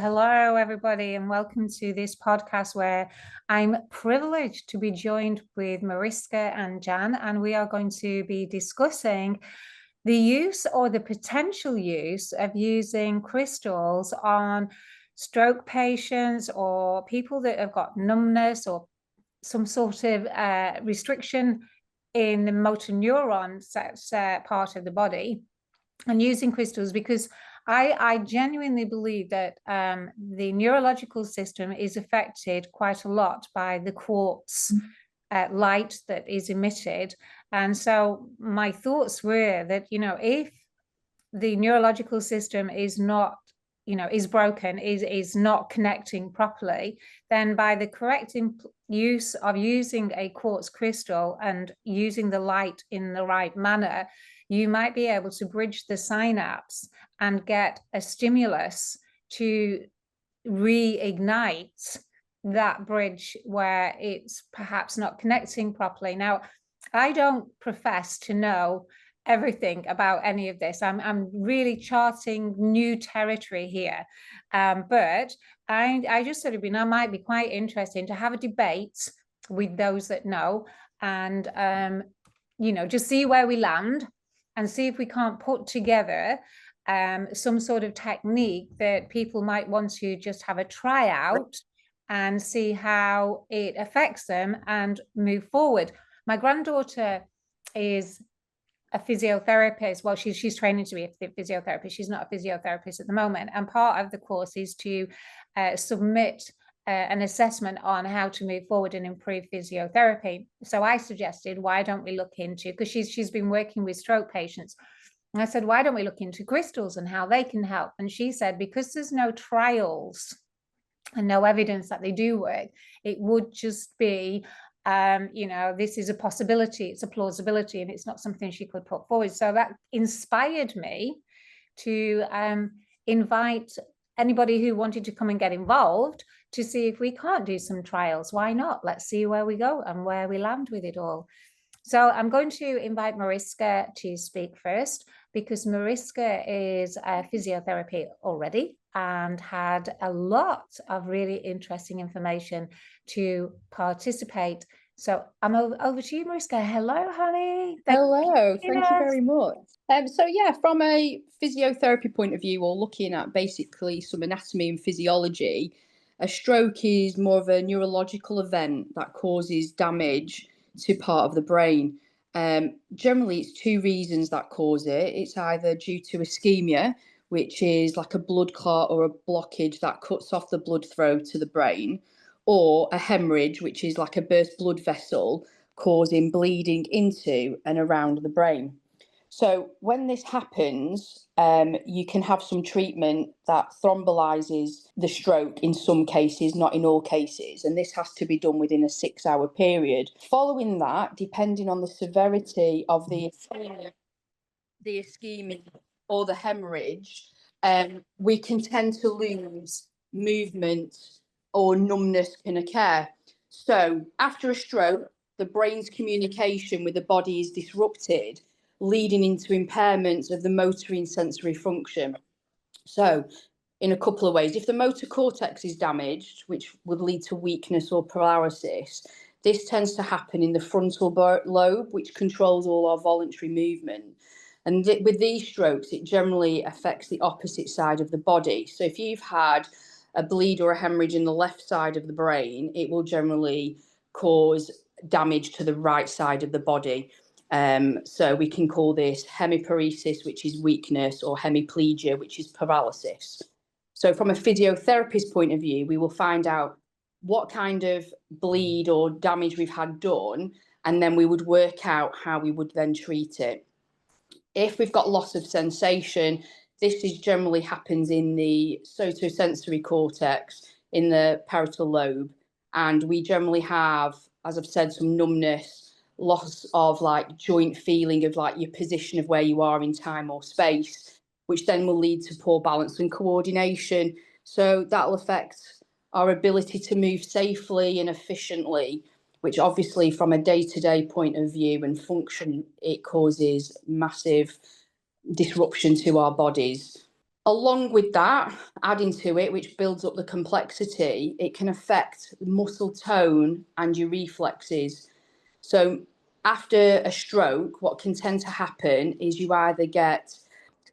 Hello, everybody, and welcome to this podcast where I'm privileged to be joined with Maryska and Jan, and we are going to be discussing the use or the potential use of using crystals on stroke patients or people that have got numbness or some sort of restriction in the motor neurons, that's part of the body, and using crystals because I genuinely believe that the neurological system is affected quite a lot by the quartz light that is emitted. And so my thoughts were that, if the neurological system is not, is broken, is not connecting properly, then by the correct use of using a quartz crystal and using the light in the right manner, you might be able to bridge the synapse and get a stimulus to reignite that bridge where it's perhaps not connecting properly. Now, I don't profess to know everything about any of this. I'm really charting new territory here. But I just sort of I might be quite interesting to have a debate with those that know and, just see where we land and see if we can't put together some sort of technique that people might want to just have a try out and see how it affects them and move forward. My granddaughter is a physiotherapist. Well, she's training to be a physiotherapist. She's not a physiotherapist at the moment. And part of the course is to submit an assessment on how to move forward and improve physiotherapy. So I suggested, why don't we look into, because she's been working with stroke patients. And I said, why don't we look into crystals and how they can help? And she said, because there's no trials and no evidence that they do work, it would just be, this is a possibility, it's a plausibility, and it's not something she could put forward. So that inspired me to invite anybody who wanted to come and get involved to see if we can't do some trials. Why not? Let's see where we go and where we land with it all. So I'm going to invite Maryska to speak first, because Maryska is a physiotherapy already and had a lot of really interesting information to participate. So I'm over to you, Maryska. Hello, honey. Hello, thank you very much. So yeah, from a physiotherapy point of view, or looking at basically some anatomy and physiology, a stroke is more of a neurological event that causes damage to part of the brain. Generally, it's two reasons that cause it. It's either due to ischemia, which is like a blood clot or a blockage that cuts off the blood flow to the brain, or a hemorrhage, which is like a burst blood vessel causing bleeding into and around the brain. So when this happens, you can have some treatment that thrombolizes the stroke in some cases, not in all cases. And this has to be done within a 6-hour period. Following that, depending on the severity of the ischemia or the hemorrhage, we can tend to lose movement or numbness can occur. So after a stroke, the brain's communication with the body is disrupted, leading into impairments of the motor and sensory function. So in a couple of ways, if the motor cortex is damaged, which would lead to weakness or paralysis, this tends to happen in the frontal lobe, which controls all our voluntary movement. And with these strokes, it generally affects the opposite side of the body. So if you've had a bleed or a hemorrhage in the left side of the brain, it will generally cause damage to the right side of the body. So we can call this hemiparesis, which is weakness, or hemiplegia, which is paralysis. So from a physiotherapist point of view, we will find out what kind of bleed or damage we've had done, and then we would work out how we would then treat it. If we've got loss of sensation, this generally happens in the sotosensory cortex, in the parietal lobe. And we generally have, as I've said, some numbness, loss of like joint feeling of like your position of where you are in time or space, which then will lead to poor balance and coordination. So that'll affect our ability to move safely and efficiently, which obviously from a day-to-day point of view and function, it causes massive disruption to our bodies. Along with that, adding to it, which builds up the complexity, it can affect muscle tone and your reflexes. So after a stroke, what can tend to happen is you either get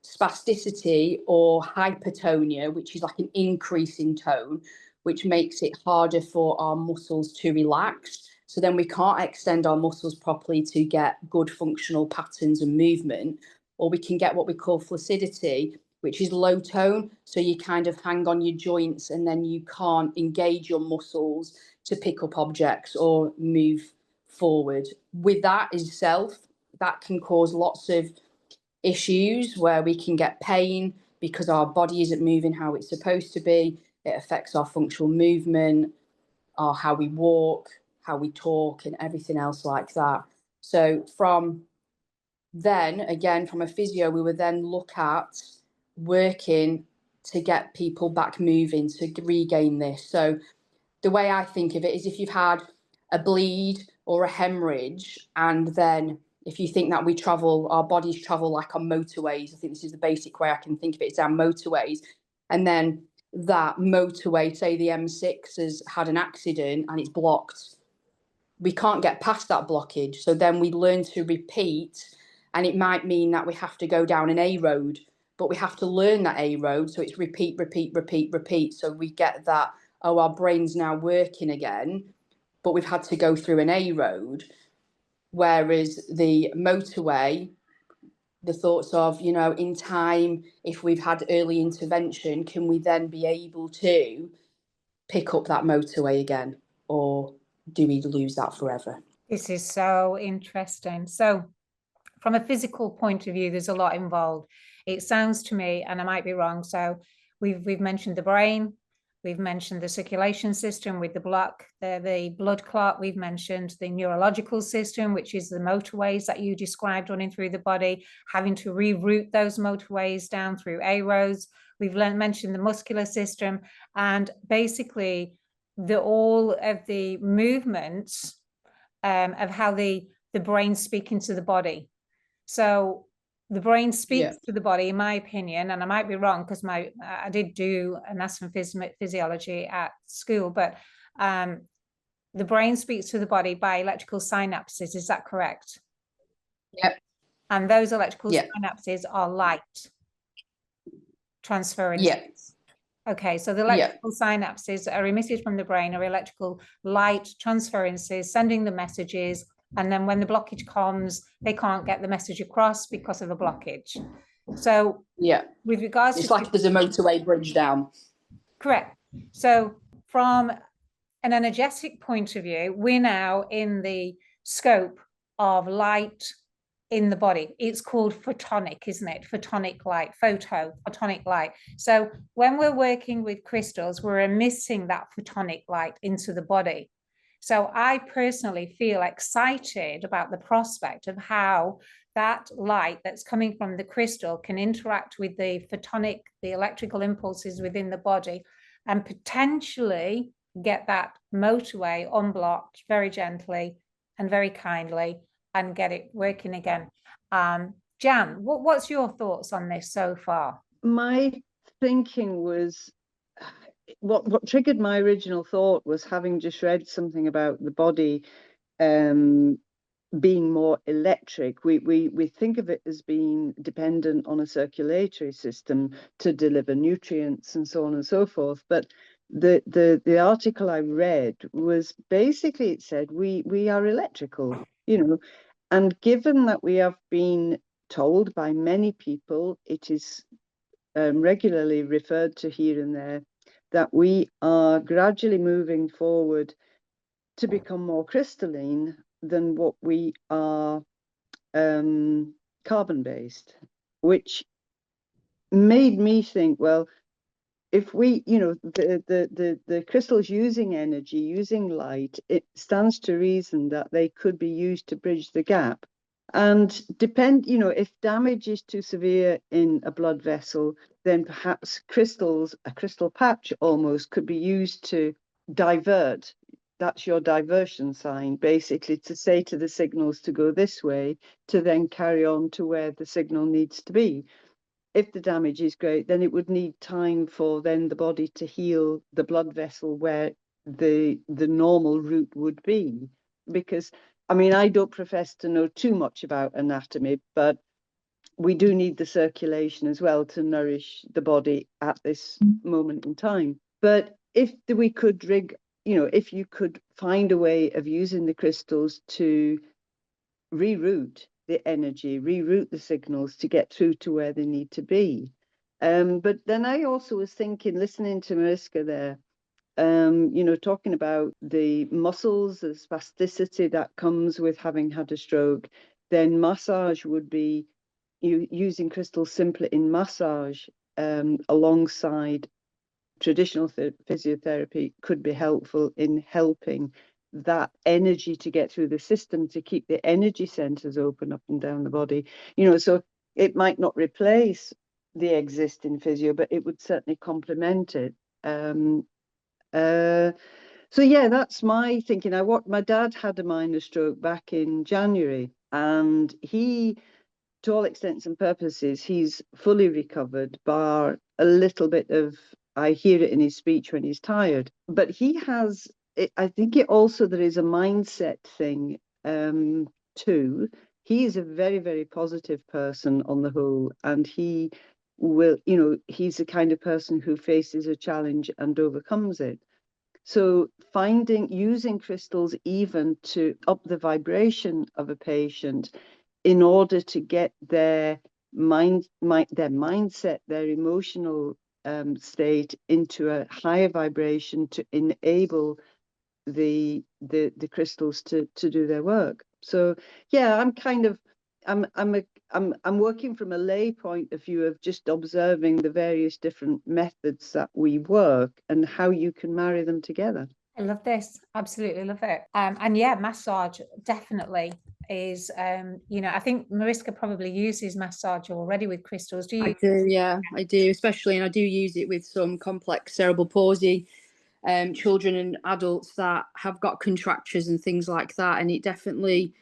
spasticity or hypertonia, which is like an increase in tone, which makes it harder for our muscles to relax. So then we can't extend our muscles properly to get good functional patterns and movement. Or we can get what we call flaccidity, which is low tone. So you kind of hang on your joints and then you can't engage your muscles to pick up objects or move forward. With that itself, that can cause lots of issues where we can get pain because our body isn't moving how it's supposed to be. It affects our functional movement, our how we walk, how we talk, and everything else like that. So from then, again, from a physio, we would then look at working to get people back moving to regain this. So the way I think of it is if you've had a bleed or a hemorrhage, and then if you think that our bodies travel like on motorways, I think this is the basic way I can think of it, it's down motorways. And then that motorway, say the M6 has had an accident and it's blocked, we can't get past that blockage. So then we learn to repeat, and it might mean that we have to go down an A road, but we have to learn that A road. So it's repeat, repeat, repeat, repeat. So we get that, oh, our brain's now working again, but we've had to go through an A road. Whereas the motorway, the thoughts of, in time, if we've had early intervention, can we then be able to pick up that motorway again? Or do we lose that forever? This is so interesting. So from a physical point of view, there's a lot involved. It sounds to me, and I might be wrong, so we've mentioned the brain, we've mentioned the circulation system with the block, the blood clot, we've mentioned the neurological system, which is the motorways that you described running through the body, having to reroute those motorways down through A roads. We've mentioned the muscular system, and basically all of the movements of how the brain's speaking to the body. So the brain speaks to the body, in my opinion, and I might be wrong because I did do anatomy physiology at school, but the brain speaks to the body by electrical synapses. Is that correct? Yep. And those electrical synapses are light transferences. Yep. Okay, so the electrical synapses are emitted from the brain are electrical light transferences, sending the messages, and then when the blockage comes, they can't get the message across because of a blockage. So with regards it's like there's a motorway bridge down. Correct. So from an energetic point of view, we're now in the scope of light in the body. It's called photonic, isn't it? Photonic light, photonic light. So when we're working with crystals, we're emitting that photonic light into the body. So I personally feel excited about the prospect of how that light that's coming from the crystal can interact with the electrical impulses within the body, and potentially get that motorway unblocked very gently and very kindly and get it working again. Jan, what's your thoughts on this so far? My thinking was, what triggered my original thought was having just read something about the body being more electric. We think of it as being dependent on a circulatory system to deliver nutrients and so on and so forth. But the article I read was basically, it said we are electrical, and given that we have been told by many people, it is regularly referred to here and there, that we are gradually moving forward to become more crystalline than what we are carbon-based, which made me think, well, if we, the crystals using energy, using light, it stands to reason that they could be used to bridge the gap. And if damage is too severe in a blood vessel, then perhaps a crystal patch almost could be used to divert. That's your diversion sign, basically, to say to the signals to go this way, to then carry on to where the signal needs to be. if the damage is great, then it would need time for then the body to heal the blood vessel where the normal route would be. Because, I mean, I don't profess to know too much about anatomy, but we do need the circulation as well to nourish the body at this moment in time. But if we could if you could find a way of using the crystals to reroute the energy, reroute the signals to get through to where they need to be. But then I also was thinking, listening to Maryska there, talking about the muscles, the spasticity that comes with having had a stroke, then massage would be using crystals simply in massage alongside traditional physiotherapy could be helpful in helping that energy to get through the system, to keep the energy centers open up and down the body. So it might not replace the existing physio, but it would certainly complement it. So yeah, that's my thinking. My dad had a minor stroke back in January, and he, to all intents and purposes, he's fully recovered, bar a little bit of, I hear it in his speech when he's tired. But he has, I think there is a mindset thing too. He is a very, very positive person on the whole, and he will, he's the kind of person who faces a challenge and overcomes it. So using crystals even to up the vibration of a patient in order to get their mindset, their emotional state into a higher vibration to enable the crystals to do their work. So yeah, I'm working from a lay point of view of just observing the various different methods that we work and how you can marry them together. I love this. Absolutely love it. And yeah, massage definitely is, I think Maryska probably uses massage already with crystals. Do you? I do, yeah, I do, especially, and I do use it with some complex cerebral palsy children and adults that have got contractures and things like that, and it definitely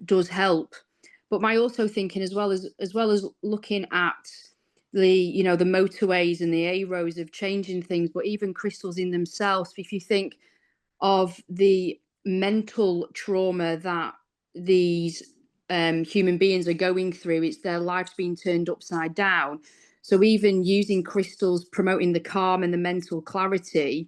does help. But my also thinking, as well as looking at the the motorways and the A roads of changing things, but even crystals in themselves, if you think of the mental trauma that these human beings are going through, it's their lives being turned upside down. So even using crystals, promoting the calm and the mental clarity,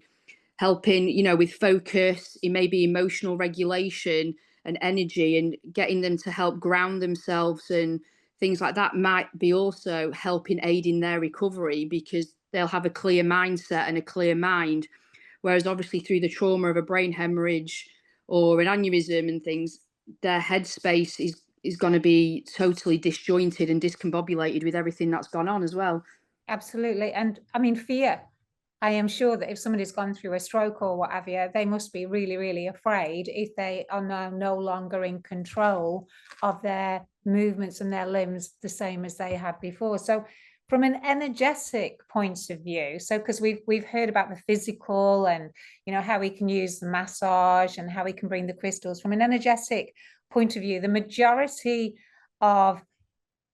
helping, with focus, it may be emotional regulation and energy, and getting them to help ground themselves and things like that might be also helping aid in their recovery, because they'll have a clear mindset and a clear mind. Whereas obviously through the trauma of a brain hemorrhage or an aneurysm and things, their headspace is going to be totally disjointed and discombobulated with everything that's gone on as well. Absolutely. And I mean, fear. I am sure that if somebody's gone through a stroke or whatever, they must be really, really afraid if they are now no longer in control of their movements and their limbs the same as they had before. So from an energetic point of view, so because we've heard about the physical and how we can use the massage and how we can bring the crystals, from an energetic point of view, the majority of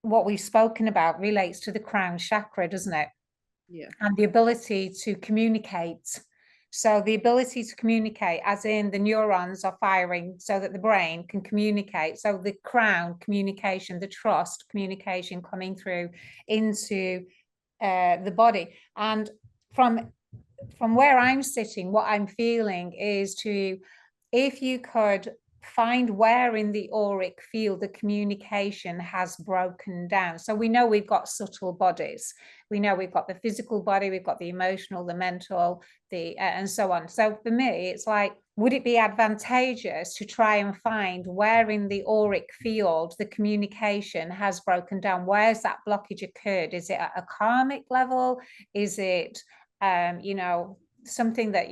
what we've spoken about relates to the crown chakra, doesn't it? Yeah. And the ability to communicate. So the ability to communicate, as in the neurons are firing so that the brain can communicate. So the crown communication, the trust communication coming through into the body. And from where I'm sitting, what I'm feeling is if you could find where in the auric field the communication has broken down. So we know we've got subtle bodies. We know we've got the physical body, we've got the emotional, the mental, and so on. So for me, it's like, would it be advantageous to try and find where in the auric field the communication has broken down? Where's that blockage occurred? Is it at a karmic level? Is it something that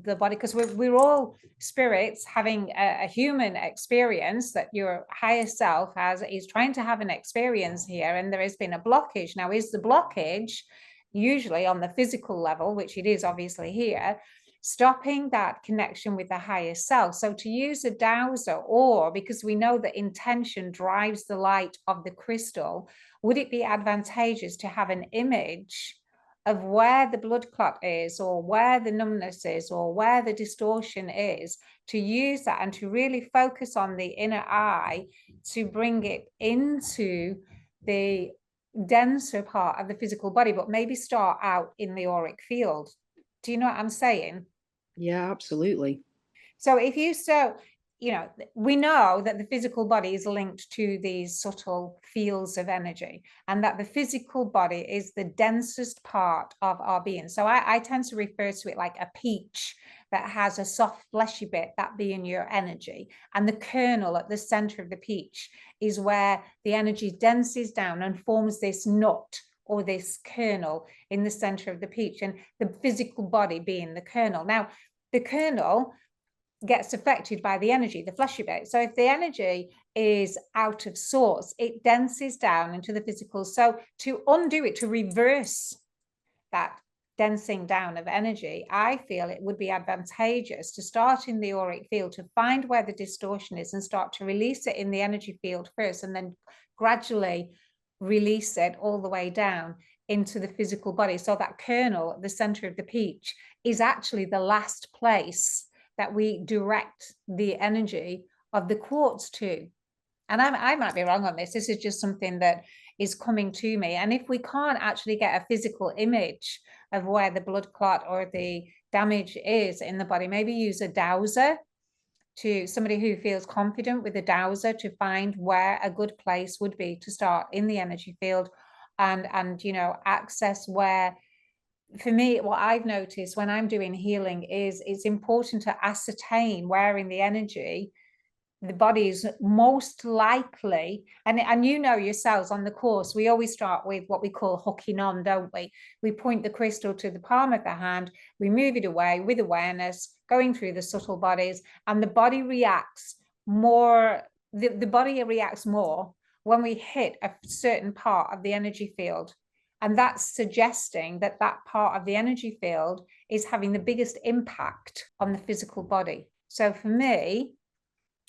the body, because we're all spirits having a human experience, that your higher self is trying to have an experience here, and there has been a blockage. Now, is the blockage usually on the physical level, which it is obviously here? stopping that connection with the higher self. So to use a dowser, or because we know that intention drives the light of the crystal, would it be advantageous to have an image of where the blood clot is, or where the numbness is, or where the distortion is, to use that and to really focus on the inner eye to bring it into the denser part of the physical body, but maybe start out in the auric field? Do you know what I'm saying? Yeah, absolutely. So if you start, you know, we know that the physical body is linked to these subtle fields of energy, and that the physical body is the densest part of our being. So I tend to refer to it like a peach that has a soft fleshy bit, that being your energy, and the kernel at the center of the peach is where the energy denses down and forms this nut or this kernel in the center of the peach, and the physical body being the kernel. Now, the kernel gets affected by the energy, the fleshy bit. So if the energy is out of sorts, it denses down into the physical. So to undo it, to reverse that densing down of energy, I feel it would be advantageous to start in the auric field, to find where the distortion is and start to release it in the energy field first, and then gradually release it all the way down into the physical body. So that kernel at the center of the peach is actually the last place that we direct the energy of the quartz to. And I might be wrong on this. This is just something that is coming to me. And if we can't actually get a physical image of where the blood clot or the damage is in the body, maybe use a dowser, to somebody who feels confident with a dowser, to find where a good place would be to start in the energy field, and you know, access where. For me, what I've noticed when I'm doing healing is it's important to ascertain where in the energy the body is most likely, and you know yourselves on the course, we always start with what we call hooking on, don't we? We point the crystal to the palm of the hand, we move it away with awareness, going through the subtle bodies, and the body reacts more, the body reacts more when we hit a certain part of the energy field. And that's suggesting that that part of the energy field is having the biggest impact on the physical body. So for me,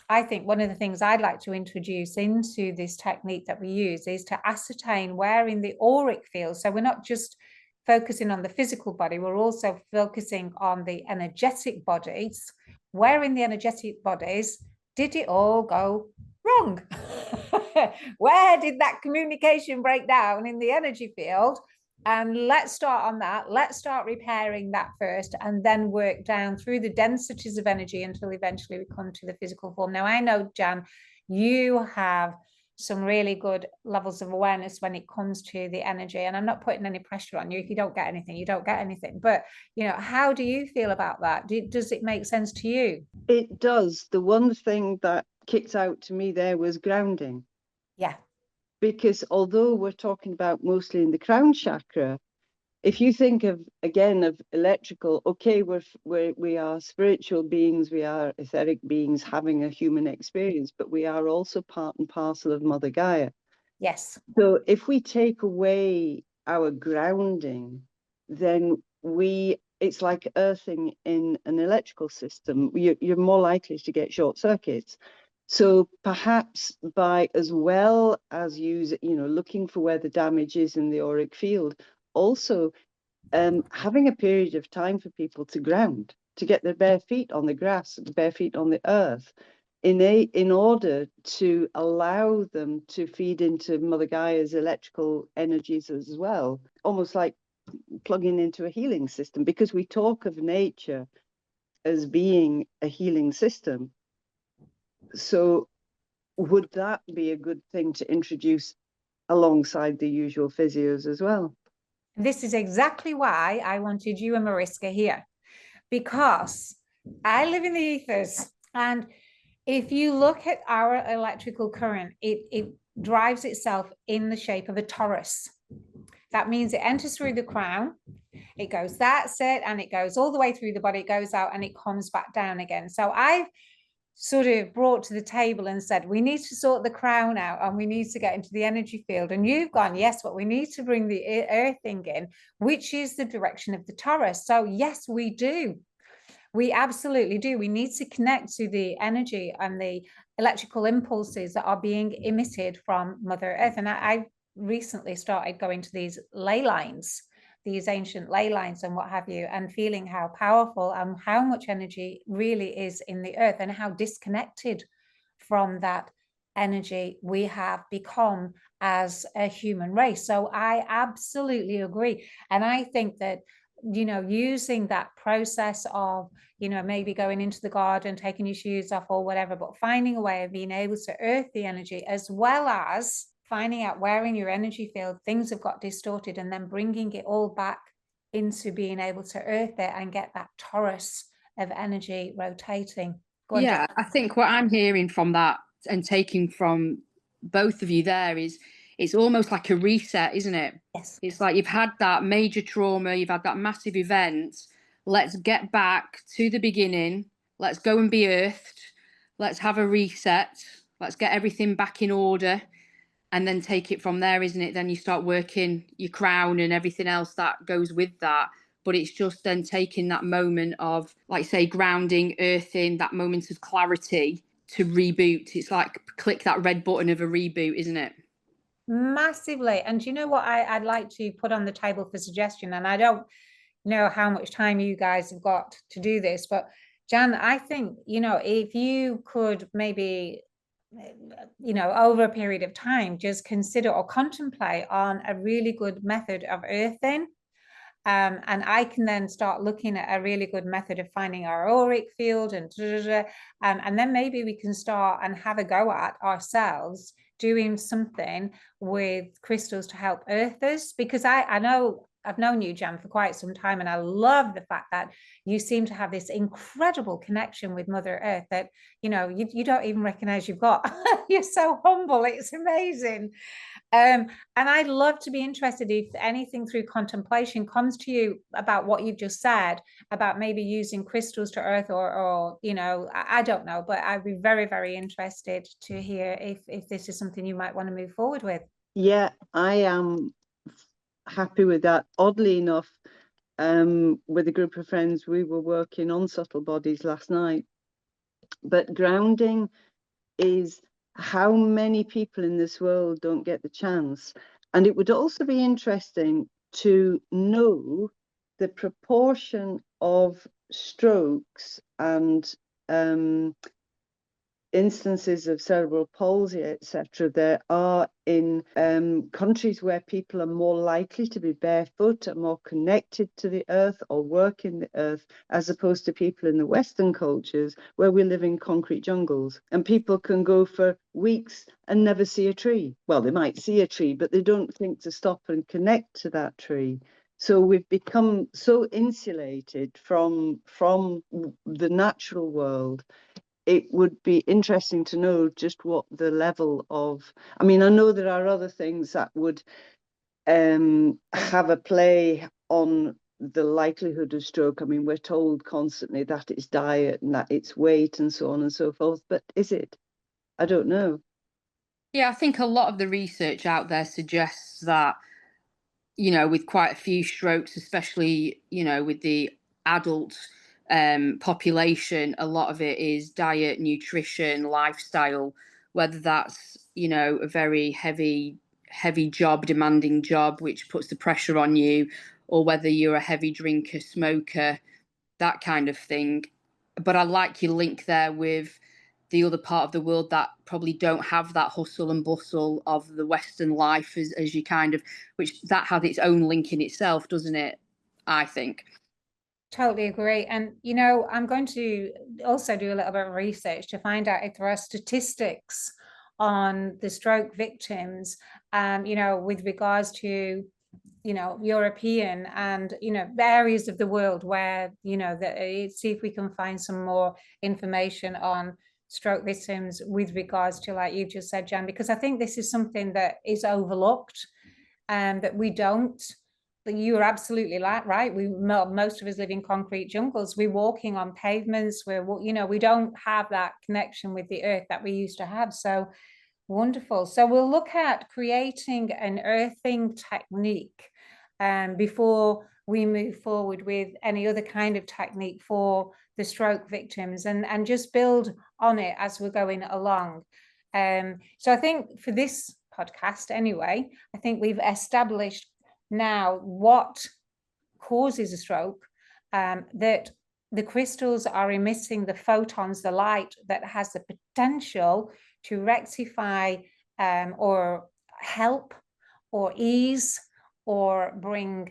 I think one of the things I'd like to introduce into this technique that we use is to ascertain where in the auric field, so we're not just focusing on the physical body, we're also focusing on the energetic bodies. Where in the energetic bodies did it all go wrong? Where did that communication break down in the energy field? And let's start on that. Let's start repairing that first, and then work down through the densities of energy until eventually we come to the physical form. Now, I know, Jan, you have some really good levels of awareness when it comes to the energy, and I'm not putting any pressure on you. If you don't get anything, you don't get anything. But, you know, how do you feel about that? Does it make sense to you? It does. The one thing that kicked out to me there was grounding. Yeah. Because although we're talking about mostly in the crown chakra, if you think of, again, of electrical, okay, we are spiritual beings, we are etheric beings having a human experience, but we are also part and parcel of Mother Gaia. Yes. So if we take away our grounding, then it's like earthing in an electrical system. You're more likely to get short circuits. So perhaps by, as well as looking for where the damage is in the auric field, also having a period of time for people to ground, to get their bare feet on the grass, bare feet on the earth, in order to allow them to feed into Mother Gaia's electrical energies as well, almost like plugging into a healing system, because we talk of nature as being a healing system. So would that be a good thing to introduce alongside the usual physios as well? This is exactly why I wanted you and Maryska here, because I live in the ethers, and if you look at our electrical current, it drives itself in the shape of a torus. That means it enters through the crown, it goes, that's it, and it goes all the way through the body, it goes out and it comes back down again. So I've sort of brought to the table and said, we need to sort the crown out and we need to get into the energy field. And you've gone, yes, but we need to bring the earthing in, which is the direction of the torus. So yes, we do. We absolutely do. We need to connect to the energy and the electrical impulses that are being emitted from Mother Earth. And I recently started going to these ley lines, these ancient ley lines and what have you, and feeling how powerful and how much energy really is in the earth, and how disconnected from that energy we have become as a human race. So I absolutely agree. And I think that, you know, using that process of, you know, maybe going into the garden, taking your shoes off or whatever, but finding a way of being able to earth the energy, as well as finding out where in your energy field things have got distorted, and then bringing it all back into being able to earth it and get that torus of energy rotating. Go on, Yeah, Jen. I think what I'm hearing from that and taking from both of you there is it's almost like a reset, isn't it? Yes. It's like you've had that major trauma, you've had that massive event. Let's get back to the beginning. Let's go and be earthed. Let's have a reset. Let's get everything back in order and then take it from there, isn't it? Then you start working your crown and everything else that goes with that. But it's just then taking that moment of, like, say, grounding, earthing, that moment of clarity to reboot. It's like click that red button of a reboot, isn't it? Massively. And you know what I'd like to put on the table for suggestion, and I don't know how much time you guys have got to do this, but Jan, I think, you know, if you could maybe, you know, over a period of time, just consider or contemplate on a really good method of earthing. And I can then start looking at a really good method of finding our auric field and then maybe we can start and have a go at ourselves doing something with crystals to help earth us, because I know I've known you, Jan, for quite some time, and I love the fact that you seem to have this incredible connection with Mother Earth that, you know, you don't even recognize you've got. You're so humble. It's amazing. And I'd love to be interested if anything through contemplation comes to you about what you've just said, about maybe using crystals to earth or you know, I don't know, but I'd be very, very interested to hear if this is something you might want to move forward with. Yeah, I am happy with that. Oddly enough, with a group of friends, we were working on subtle bodies last night. But grounding is how many people in this world don't get the chance. And it would also be interesting to know the proportion of strokes and instances of cerebral palsy, etc., there are in countries where people are more likely to be barefoot and more connected to the earth or work in the earth, as opposed to people in the Western cultures where we live in concrete jungles. And people can go for weeks and never see a tree. Well, they might see a tree, but they don't think to stop and connect to that tree. So we've become so insulated from the natural world. It would be interesting to know just what the level of, I mean, I know there are other things that would have a play on the likelihood of stroke. I mean, we're told constantly that it's diet and that it's weight and so on and so forth, but is it? I don't know. Yeah, I think a lot of the research out there suggests that, you know, with quite a few strokes, especially, you know, with the adult population, a lot of it is diet, nutrition, lifestyle, whether that's, you know, a very heavy job, demanding job, which puts the pressure on you, or whether you're a heavy drinker, smoker, that kind of thing. But I like your link there with the other part of the world that probably don't have that hustle and bustle of the Western life, as you kind of, which that has its own link in itself, doesn't it? I think. Totally agree. And, you know, I'm going to also do a little bit of research to find out if there are statistics on the stroke victims, you know, with regards to, you know, European and, you know, areas of the world where, you know, see if we can find some more information on stroke victims with regards to, like you just said, Jan, because I think this is something that is overlooked and that we don't. You are absolutely right. Most of us live in concrete jungles. We're walking on pavements. You know, we don't have that connection with the earth that we used to have. So wonderful. So we'll look at creating an earthing technique before we move forward with any other kind of technique for the stroke victims, and just build on it as we're going along. So I think for this podcast anyway, I think we've established now what causes a stroke, that the crystals are emitting the photons, the light that has the potential to rectify or help or ease or bring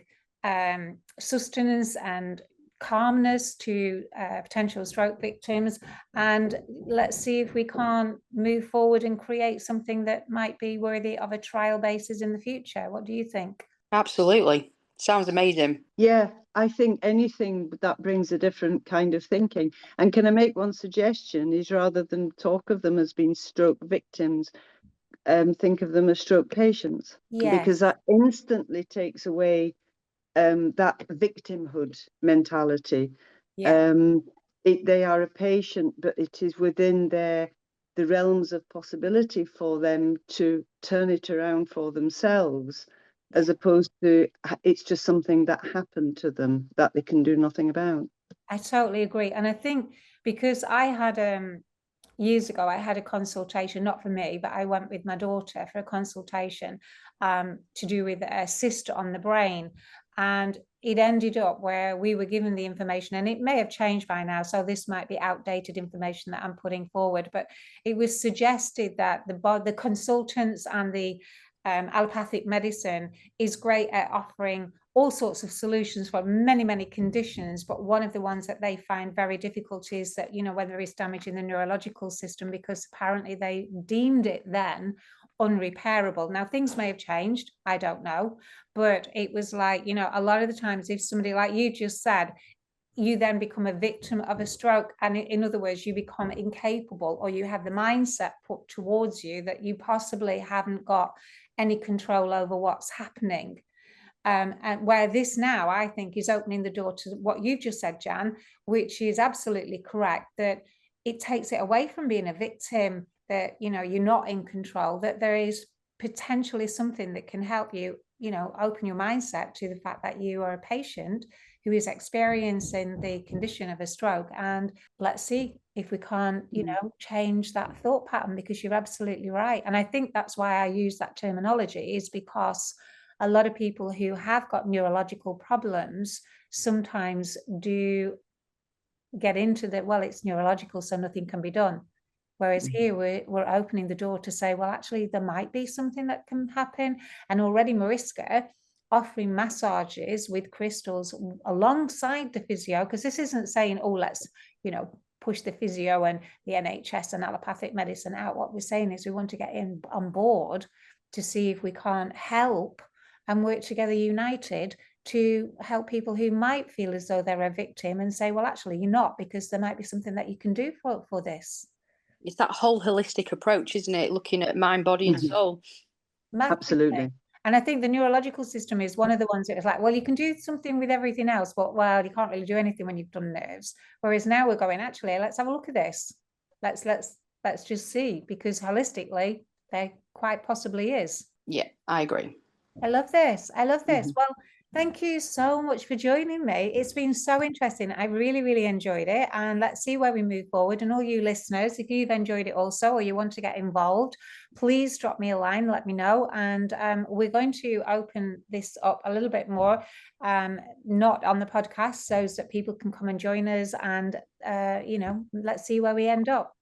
sustenance and calmness to potential stroke victims. And let's see if we can't move forward and create something that might be worthy of a trial basis in the future. What do you think? Absolutely. Sounds amazing. Yeah, I think anything that brings a different kind of thinking. And can I make one suggestion? Is rather than talk of them as being stroke victims, think of them as stroke patients. Yes. Because that instantly takes away that victimhood mentality. Yeah. They are a patient, but it is within the realms of possibility for them to turn it around for themselves, as opposed to it's just something that happened to them that they can do nothing about. I totally agree. And I think because I had years ago, I had a consultation, not for me, but I went with my daughter for a consultation to do with a cyst on the brain. And it ended up where we were given the information, and it may have changed by now, so this might be outdated information that I'm putting forward, but it was suggested that the consultants and the allopathic medicine is great at offering all sorts of solutions for many, many conditions. But one of the ones that they find very difficult is that, whether it's damaging the neurological system, because apparently they deemed it then unrepairable. Now, things may have changed, I don't know, but it was like, a lot of the times if somebody, like you just said, you then become a victim of a stroke, and in other words, you become incapable, or you have the mindset put towards you that you possibly haven't got any control over what's happening. And where this now, I think, is opening the door to what you've just said, Jan, which is absolutely correct, that it takes it away from being a victim, that, you're not in control, that there is potentially something that can help you, open your mindset to the fact that you are a patient who is experiencing the condition of a stroke. And let's see if we can't, change that thought pattern, because you're absolutely right. And I think that's why I use that terminology, is because a lot of people who have got neurological problems sometimes do get into that, well, it's neurological, so nothing can be done. Whereas here we're opening the door to say, well, actually, there might be something that can happen. And already Maryska offering massages with crystals alongside the physio, because this isn't saying, oh, let's, push the physio and the NHS and allopathic medicine out. What we're saying is we want to get in on board to see if we can't help and work together united to help people who might feel as though they're a victim, and say, well, actually, you're not, because there might be something that you can do for this. It's that whole holistic approach, isn't it? Looking at mind, body, and soul. Absolutely. And I think the neurological system is one of the ones that is like, well, you can do something with everything else, but, well, you can't really do anything when you've done nerves. Whereas now we're going, actually, let's have a look at this. Let's just see, because holistically, there quite possibly is. Yeah, I agree. I love this. Well, thank you so much for joining me. It's been so interesting. I really, really enjoyed it. And let's see where we move forward. And all you listeners, if you've enjoyed it also, or you want to get involved, please drop me a line, let me know. And we're going to open this up a little bit more, not on the podcast, so that people can come and join us. And, let's see where we end up.